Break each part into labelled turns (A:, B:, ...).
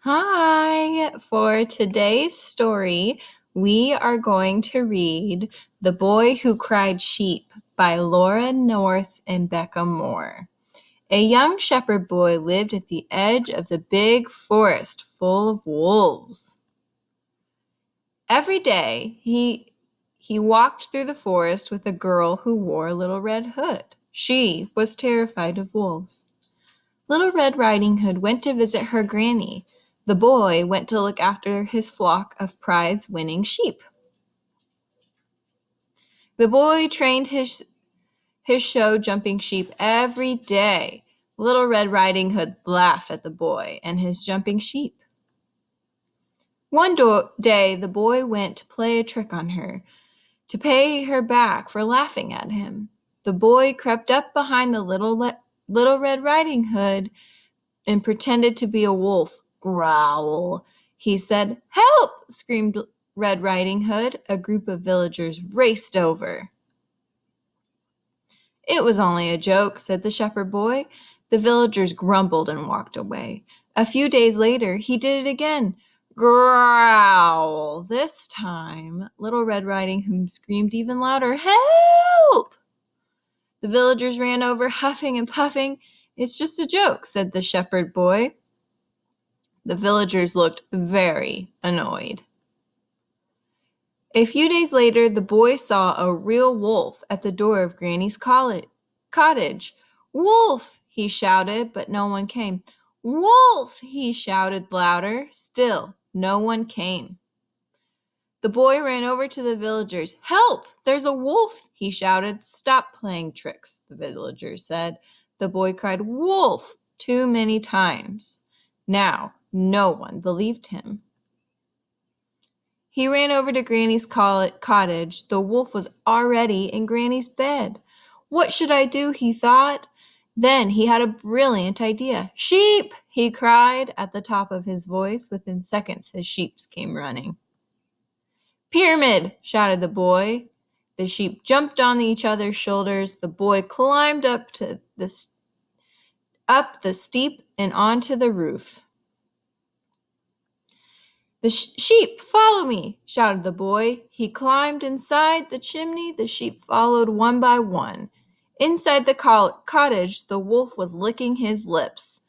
A: Hi! For today's story, we are going to read The Boy Who Cried Sheep by Laura North and Becka Moor. A young shepherd boy lived at the edge of the big forest full of wolves. Every day, he walked through the forest with a girl who wore a little red hood. She was terrified of wolves. Little Red Riding Hood went to visit her granny. The boy went to look after his flock of prize-winning sheep. The boy trained his show-jumping sheep every day. Little Red Riding Hood laughed at the boy and his jumping sheep. One day, the boy went to play a trick on her, to pay her back for laughing at him. The boy crept up behind the Little Red Riding Hood and pretended to be a wolf. Growl, he said. Help! Screamed Red Riding Hood. A group of villagers raced over. It was only a joke, said the shepherd boy. The villagers grumbled and walked away. A few days later, he did it again. Growl! This time, Little Red Riding Hood screamed even louder. Help! The villagers ran over, huffing and puffing. It's just a joke, said the shepherd boy. The villagers looked very annoyed. A few days later, the boy saw a real wolf at the door of Granny's cottage. Wolf! He shouted, but no one came. Wolf! He shouted louder. Still, no one came. The boy ran over to the villagers. Help! There's a wolf! He shouted. Stop playing tricks, the villagers said. The boy cried, Wolf! Too many times. Now, no one believed him. He ran over to Granny's cottage. The wolf was already in Granny's bed. What should I do, he thought. Then he had a brilliant idea. Sheep! He cried at the top of his voice. Within seconds, his sheep came running. Pyramid! Shouted the boy. The sheep jumped on each other's shoulders. The boy climbed up the steep and onto the roof. The sheep, follow me, shouted the boy. He climbed inside the chimney. The sheep followed one by one. Inside the cottage, the wolf was licking his lips.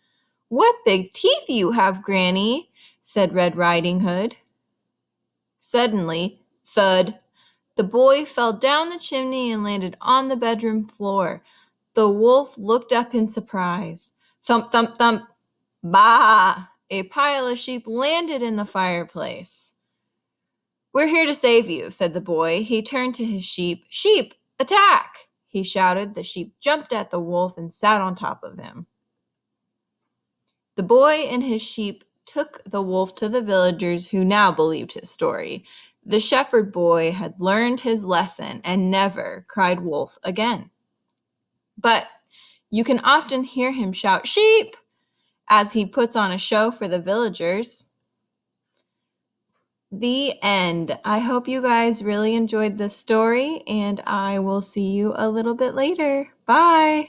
A: What big teeth you have, Granny, said Red Riding Hood. Suddenly, thud, the boy fell down the chimney and landed on the bedroom floor. The wolf looked up in surprise. Thump, thump, thump. Bah! A pile of sheep landed in the fireplace. We're here to save you, said the boy. He turned to his sheep. Sheep, attack! He shouted. The sheep jumped at the wolf and sat on top of him. The boy and his sheep took the wolf to the villagers, who now believed his story. The shepherd boy had learned his lesson and never cried wolf again. But you can often hear him shout, sheep! As he puts on a show for the villagers. The end. I hope you guys really enjoyed this story, and I will see you a little bit later. Bye!